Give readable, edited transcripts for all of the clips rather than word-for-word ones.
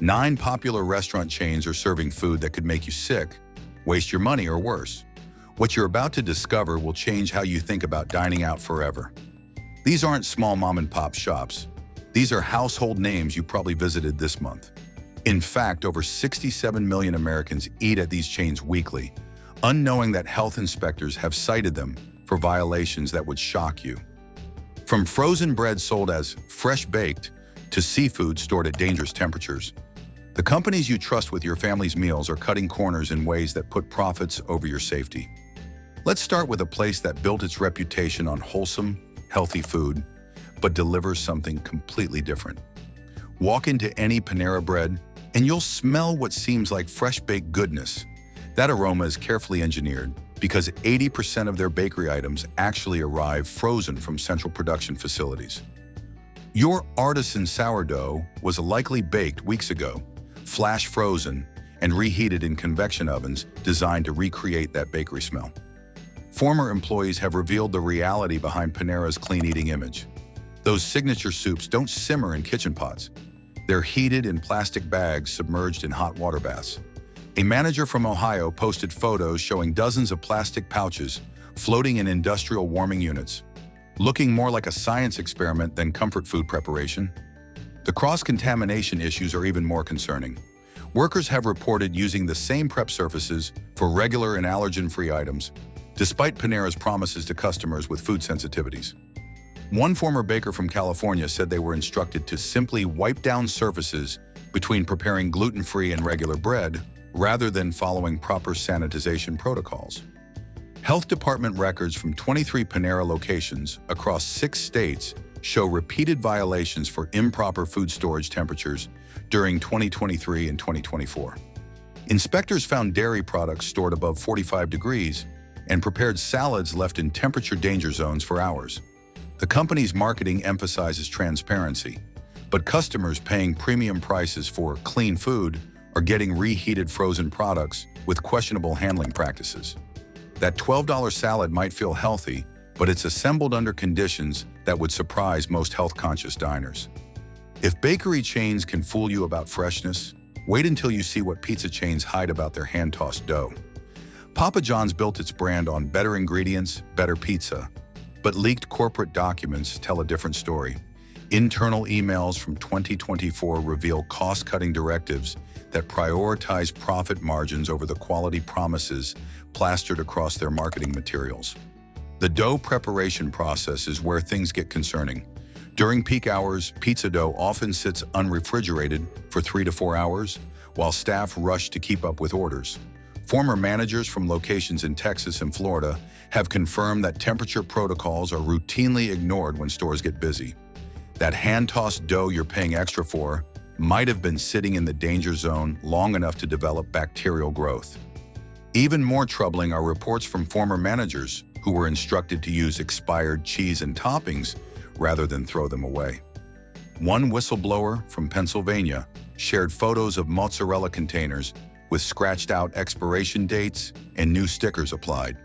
9 popular restaurant chains are serving food that could make you sick, waste your money, or worse. What you're about to discover will change how you think about dining out forever. These aren't small mom-and-pop shops. These are household names you probably visited this month. In fact, over 67 million Americans eat at these chains weekly, unknowing that health inspectors have cited them for violations that would shock you. From frozen bread sold as fresh-baked to seafood stored at dangerous temperatures, the companies you trust with your family's meals are cutting corners in ways that put profits over your safety. Let's start with a place that built its reputation on wholesome, healthy food, but delivers something completely different. Walk into any Panera Bread, and you'll smell what seems like fresh-baked goodness. That aroma is carefully engineered because 80% of their bakery items actually arrive frozen from central production facilities. Your artisan sourdough was likely baked weeks ago, flash frozen, and reheated in convection ovens designed to recreate that bakery smell. Former employees have revealed the reality behind Panera's clean eating image. Those signature soups don't simmer in kitchen pots. They're heated in plastic bags submerged in hot water baths. A manager from Ohio posted photos showing dozens of plastic pouches floating in industrial warming units, looking more like a science experiment than comfort food preparation. The cross-contamination issues are even more concerning. Workers have reported using the same prep surfaces for regular and allergen-free items, despite Panera's promises to customers with food sensitivities. One former baker from California said they were instructed to simply wipe down surfaces between preparing gluten-free and regular bread, rather than following proper sanitization protocols. Health department records from 23 Panera locations across 6 states show repeated violations for improper food storage temperatures during 2023 and 2024. Inspectors found dairy products stored above 45 degrees and prepared salads left in temperature danger zones for hours. The company's marketing emphasizes transparency, but customers paying premium prices for clean food are getting reheated frozen products with questionable handling practices. That $12 salad might feel healthy, but it's assembled under conditions that would surprise most health-conscious diners. If bakery chains can fool you about freshness, wait until you see what pizza chains hide about their hand-tossed dough. Papa John's built its brand on better ingredients, better pizza, but leaked corporate documents tell a different story. Internal emails from 2024 reveal cost-cutting directives that prioritize profit margins over the quality promises plastered across their marketing materials. The dough preparation process is where things get concerning. During peak hours, pizza dough often sits unrefrigerated for 3 to 4 hours, while staff rush to keep up with orders. Former managers from locations in Texas and Florida have confirmed that temperature protocols are routinely ignored when stores get busy. That hand-tossed dough you're paying extra for might have been sitting in the danger zone long enough to develop bacterial growth. Even more troubling are reports from former managers who were instructed to use expired cheese and toppings rather than throw them away. One whistleblower from Pennsylvania shared photos of mozzarella containers with scratched-out expiration dates and new stickers applied.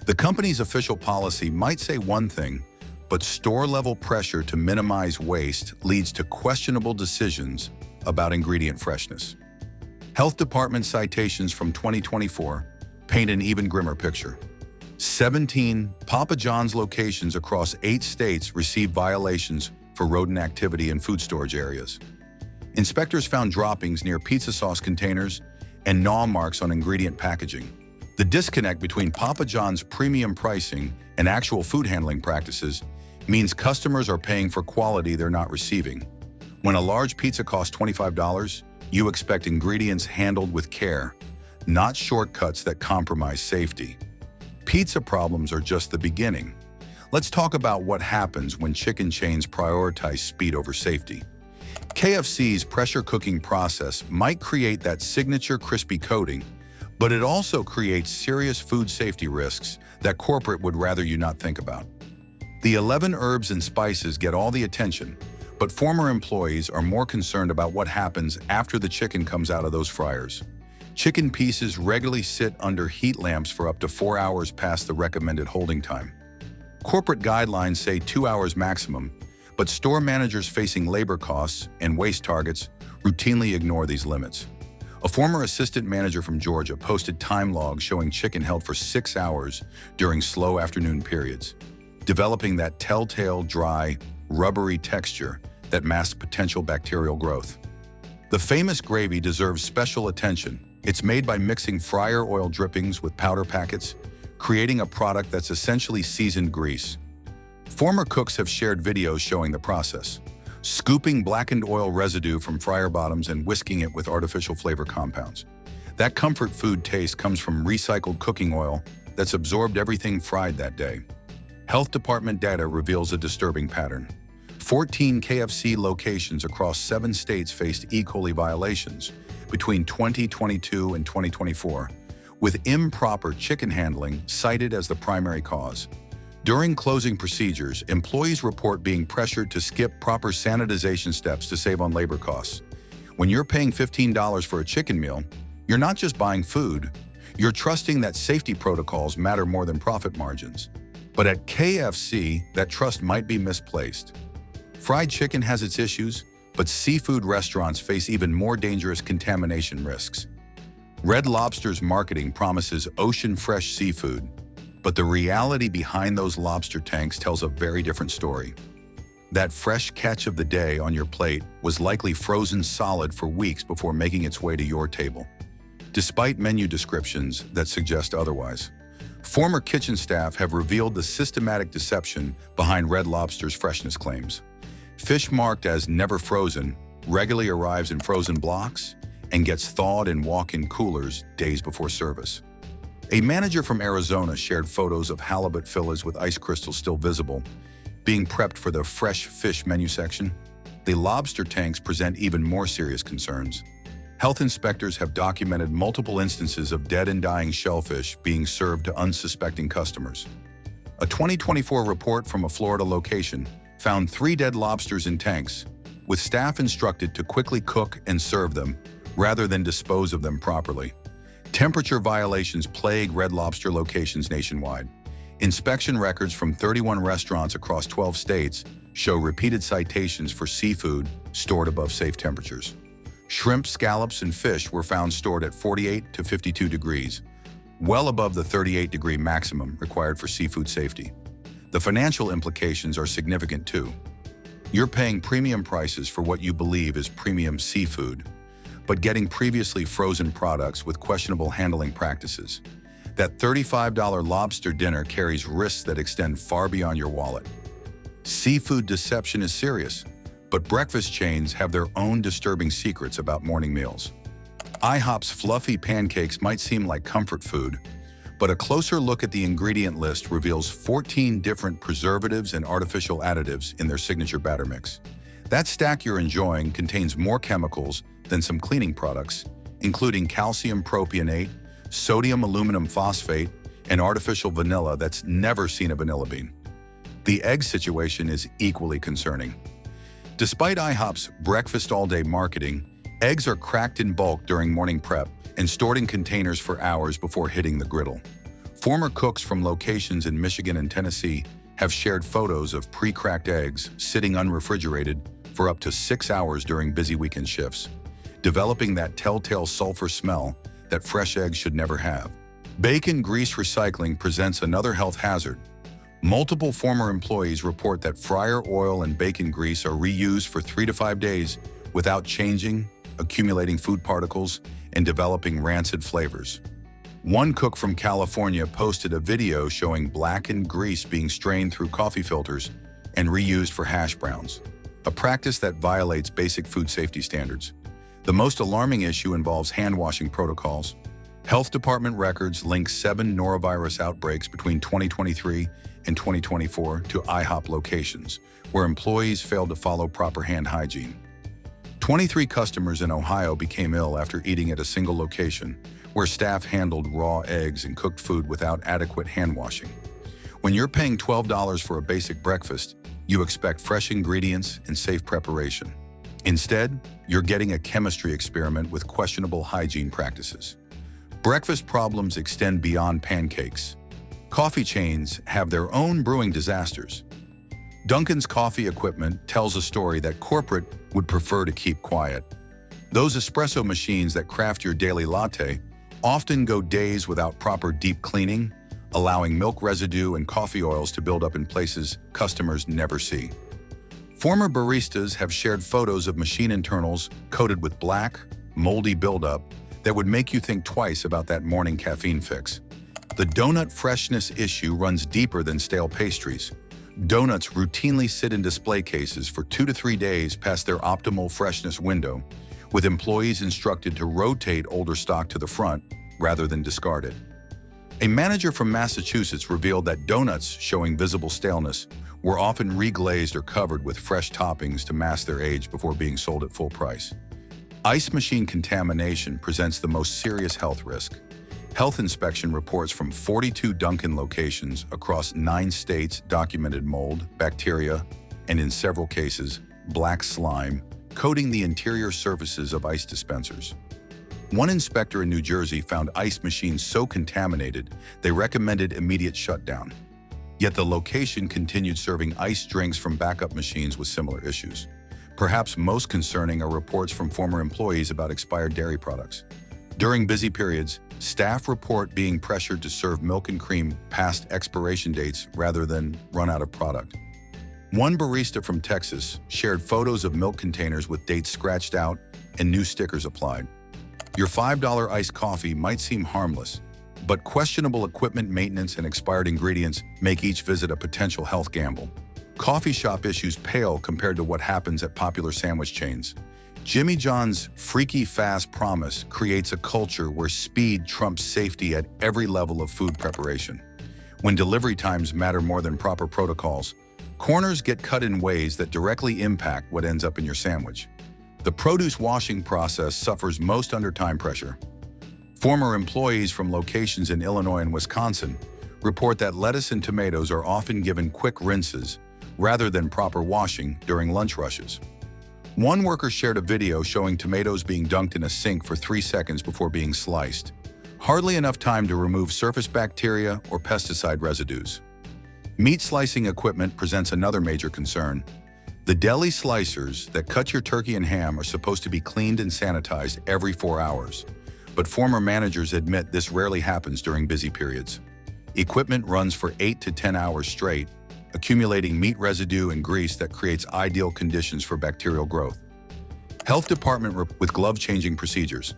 The company's official policy might say one thing, but store-level pressure to minimize waste leads to questionable decisions about ingredient freshness. Health Department citations from 2024 paint an even grimmer picture. 17 Papa John's locations across 8 states received violations for rodent activity in food storage areas. Inspectors found droppings near pizza sauce containers and gnaw marks on ingredient packaging. The disconnect between Papa John's premium pricing and actual food handling practices means customers are paying for quality they're not receiving. When a large pizza costs $25, you expect ingredients handled with care, not shortcuts that compromise safety. Pizza problems are just the beginning. Let's talk about what happens when chicken chains prioritize speed over safety. KFC's pressure cooking process might create that signature crispy coating, but it also creates serious food safety risks that corporate would rather you not think about. The 11 herbs and spices get all the attention, but former employees are more concerned about what happens after the chicken comes out of those fryers. Chicken pieces regularly sit under heat lamps for up to 4 hours past the recommended holding time. Corporate guidelines say 2 hours maximum, but store managers facing labor costs and waste targets routinely ignore these limits. A former assistant manager from Georgia posted time logs showing chicken held for 6 hours during slow afternoon periods, developing that telltale, dry, rubbery texture that masks potential bacterial growth. The famous gravy deserves special attention. It's made by mixing fryer oil drippings with powder packets, creating a product that's essentially seasoned grease. Former cooks have shared videos showing the process, scooping blackened oil residue from fryer bottoms and whisking it with artificial flavor compounds. That comfort food taste comes from recycled cooking oil that's absorbed everything fried that day. Health department data reveals a disturbing pattern. 14 KFC locations across 7 states faced E. coli violations between 2022 and 2024, with improper chicken handling cited as the primary cause. During closing procedures, employees report being pressured to skip proper sanitization steps to save on labor costs. When you're paying $15 for a chicken meal, you're not just buying food, you're trusting that safety protocols matter more than profit margins. But at KFC, that trust might be misplaced. Fried chicken has its issues, but seafood restaurants face even more dangerous contamination risks. Red Lobster's marketing promises ocean-fresh seafood, but the reality behind those lobster tanks tells a very different story. That fresh catch of the day on your plate was likely frozen solid for weeks before making its way to your table, despite menu descriptions that suggest otherwise. Former kitchen staff have revealed the systematic deception behind Red Lobster's freshness claims. Fish marked as never frozen regularly arrives in frozen blocks and gets thawed in walk-in coolers days before service. A manager from Arizona shared photos of halibut fillets with ice crystals still visible, being prepped for the fresh fish menu section. The lobster tanks present even more serious concerns. Health inspectors have documented multiple instances of dead and dying shellfish being served to unsuspecting customers. A 2024 report from a Florida location found 3 dead lobsters in tanks, with staff instructed to quickly cook and serve them rather than dispose of them properly. Temperature violations plague Red Lobster locations nationwide. Inspection records from 31 restaurants across 12 states show repeated citations for seafood stored above safe temperatures. Shrimp, scallops, and fish were found stored at 48 to 52 degrees, well above the 38-degree maximum required for seafood safety. The financial implications are significant too. You're paying premium prices for what you believe is premium seafood, but getting previously frozen products with questionable handling practices. That $35 lobster dinner carries risks that extend far beyond your wallet. Seafood deception is serious, but breakfast chains have their own disturbing secrets about morning meals. IHOP's fluffy pancakes might seem like comfort food, but a closer look at the ingredient list reveals 14 different preservatives and artificial additives in their signature batter mix. That stack you're enjoying contains more chemicals than some cleaning products, including calcium propionate, sodium aluminum phosphate, and artificial vanilla that's never seen a vanilla bean. The egg situation is equally concerning. Despite IHOP's breakfast all-day marketing, eggs are cracked in bulk during morning prep and stored in containers for hours before hitting the griddle. Former cooks from locations in Michigan and Tennessee have shared photos of pre-cracked eggs sitting unrefrigerated for up to 6 hours during busy weekend shifts, developing that telltale sulfur smell that fresh eggs should never have. Bacon grease recycling presents another health hazard. Multiple former employees report that fryer oil and bacon grease are reused for 3 to 5 days without changing, accumulating food particles, and developing rancid flavors. One cook from California posted a video showing blackened grease being strained through coffee filters and reused for hash browns, a practice that violates basic food safety standards. The most alarming issue involves hand-washing protocols. Health department records link 7 norovirus outbreaks between 2023 and 2024 to IHOP locations, where employees failed to follow proper hand hygiene. 23 customers in Ohio became ill after eating at a single location, where staff handled raw eggs and cooked food without adequate hand washing. When you're paying $12 for a basic breakfast, you expect fresh ingredients and safe preparation. Instead, you're getting a chemistry experiment with questionable hygiene practices. Breakfast problems extend beyond pancakes. Coffee chains have their own brewing disasters. Dunkin's coffee equipment tells a story that corporate would prefer to keep quiet. Those espresso machines that craft your daily latte often go days without proper deep cleaning, allowing milk residue and coffee oils to build up in places customers never see. Former baristas have shared photos of machine internals coated with black, moldy buildup that would make you think twice about that morning caffeine fix. The donut freshness issue runs deeper than stale pastries. Donuts routinely sit in display cases for 2 to 3 days past their optimal freshness window, with employees instructed to rotate older stock to the front rather than discard it. A manager from Massachusetts revealed that donuts showing visible staleness were often reglazed or covered with fresh toppings to mask their age before being sold at full price. Ice machine contamination presents the most serious health risk. Health inspection reports from 42 Dunkin' locations across 9 states documented mold, bacteria, and in several cases, black slime, coating the interior surfaces of ice dispensers. One inspector in New Jersey found ice machines so contaminated they recommended immediate shutdown. Yet the location continued serving ice drinks from backup machines with similar issues. Perhaps most concerning are reports from former employees about expired dairy products. During busy periods, staff report being pressured to serve milk and cream past expiration dates rather than run out of product. One barista from Texas shared photos of milk containers with dates scratched out and new stickers applied. Your $5 iced coffee might seem harmless, but questionable equipment maintenance and expired ingredients make each visit a potential health gamble. Coffee shop issues pale compared to what happens at popular sandwich chains. Jimmy John's freaky fast promise creates a culture where speed trumps safety at every level of food preparation. When delivery times matter more than proper protocols, corners get cut in ways that directly impact what ends up in your sandwich. The produce washing process suffers most under time pressure. Former employees from locations in Illinois and Wisconsin report that lettuce and tomatoes are often given quick rinses rather than proper washing during lunch rushes. One worker shared a video showing tomatoes being dunked in a sink for 3 seconds before being sliced. Hardly enough time to remove surface bacteria or pesticide residues. Meat slicing equipment presents another major concern. The deli slicers that cut your turkey and ham are supposed to be cleaned and sanitized every 4 hours, but former managers admit this rarely happens during busy periods. Equipment runs for 8 to 10 hours straight, accumulating meat residue and grease that creates ideal conditions for bacterial growth. Health department with glove-changing procedures.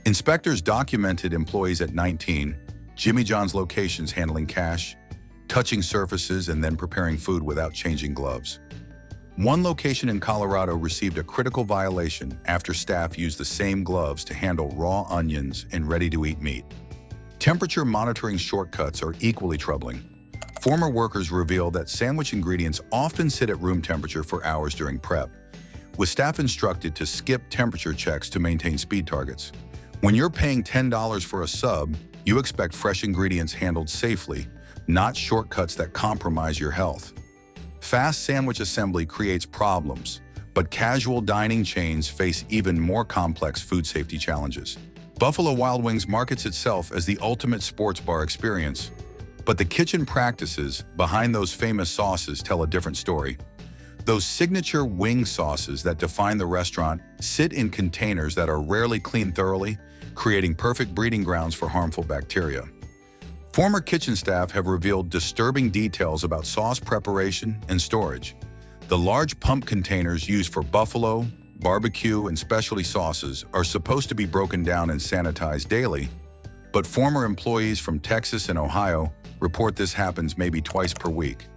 Inspectors documented employees at 19 Jimmy John's locations handling cash, touching surfaces, and then preparing food without changing gloves. One location in Colorado received a critical violation after staff used the same gloves to handle raw onions and ready-to-eat meat. Temperature monitoring shortcuts are equally troubling. Former workers reveal that sandwich ingredients often sit at room temperature for hours during prep, with staff instructed to skip temperature checks to maintain speed targets. When you're paying $10 for a sub, you expect fresh ingredients handled safely, not shortcuts that compromise your health. Fast sandwich assembly creates problems, but casual dining chains face even more complex food safety challenges. Buffalo Wild Wings markets itself as the ultimate sports bar experience, but the kitchen practices behind those famous sauces tell a different story. Those signature wing sauces that define the restaurant sit in containers that are rarely cleaned thoroughly, creating perfect breeding grounds for harmful bacteria. Former kitchen staff have revealed disturbing details about sauce preparation and storage. The large pump containers used for buffalo, barbecue, and specialty sauces are supposed to be broken down and sanitized daily, but former employees from Texas and Ohio report this happens maybe twice per week.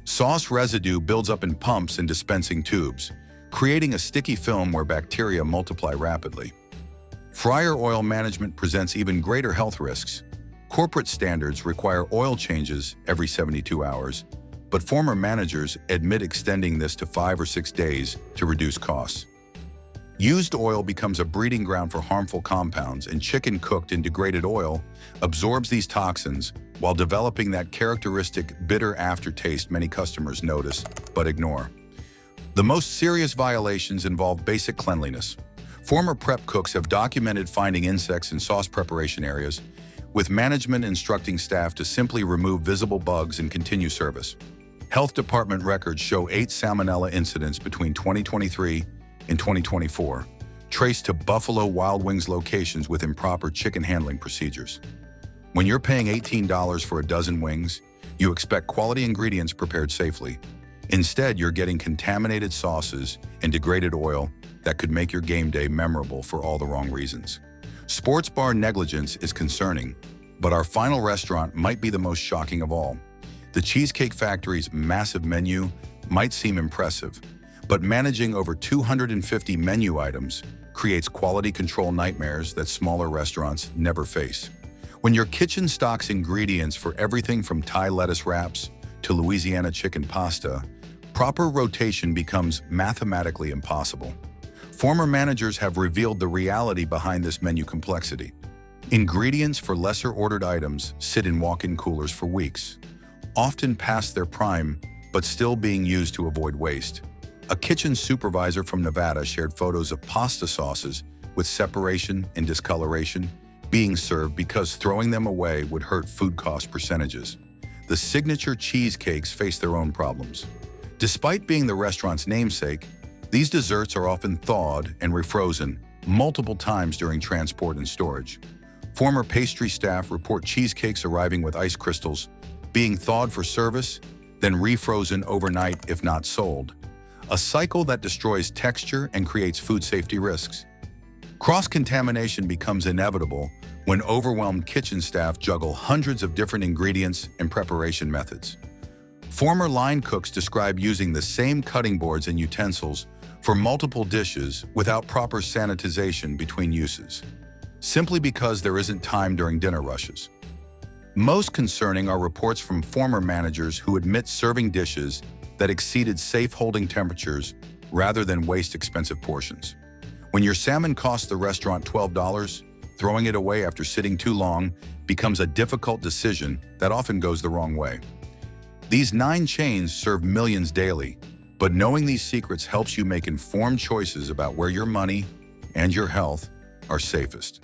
Sauce residue builds up in pumps and dispensing tubes, creating a sticky film where bacteria multiply rapidly. Fryer oil management presents even greater health risks. Corporate standards require oil changes every 72 hours, but former managers admit extending this to 5 or 6 days to reduce costs. Used oil becomes a breeding ground for harmful compounds, and chicken cooked in degraded oil absorbs these toxins while developing that characteristic bitter aftertaste many customers notice but ignore. The most serious violations involve basic cleanliness. Former prep cooks have documented finding insects in sauce preparation areas, with management instructing staff to simply remove visible bugs and continue service. Health department records show 8 salmonella incidents between 2023 and 2024, traced to Buffalo Wild Wings locations with improper chicken handling procedures. When you're paying $18 for a dozen wings, you expect quality ingredients prepared safely. Instead, you're getting contaminated sauces and degraded oil that could make your game day memorable for all the wrong reasons. Sports bar negligence is concerning, but our final restaurant might be the most shocking of all. The Cheesecake Factory's massive menu might seem impressive, but managing over 250 menu items creates quality control nightmares that smaller restaurants never face. When your kitchen stocks ingredients for everything from Thai lettuce wraps to Louisiana chicken pasta, proper rotation becomes mathematically impossible. Former managers have revealed the reality behind this menu complexity. Ingredients for lesser ordered items sit in walk-in coolers for weeks, often past their prime, but still being used to avoid waste. A kitchen supervisor from Nevada shared photos of pasta sauces with separation and discoloration being served because throwing them away would hurt food cost percentages. The signature cheesecakes face their own problems. Despite being the restaurant's namesake, these desserts are often thawed and refrozen multiple times during transport and storage. Former pastry staff report cheesecakes arriving with ice crystals, being thawed for service, then refrozen overnight if not sold. A cycle that destroys texture and creates food safety risks. Cross-contamination becomes inevitable when overwhelmed kitchen staff juggle hundreds of different ingredients and preparation methods. Former line cooks describe using the same cutting boards and utensils for multiple dishes without proper sanitization between uses, simply because there isn't time during dinner rushes. Most concerning are reports from former managers who admit serving dishes that exceeded safe holding temperatures rather than waste expensive portions. When your salmon costs the restaurant $12, throwing it away after sitting too long becomes a difficult decision that often goes the wrong way. These 9 chains serve millions daily, but knowing these secrets helps you make informed choices about where your money and your health are safest.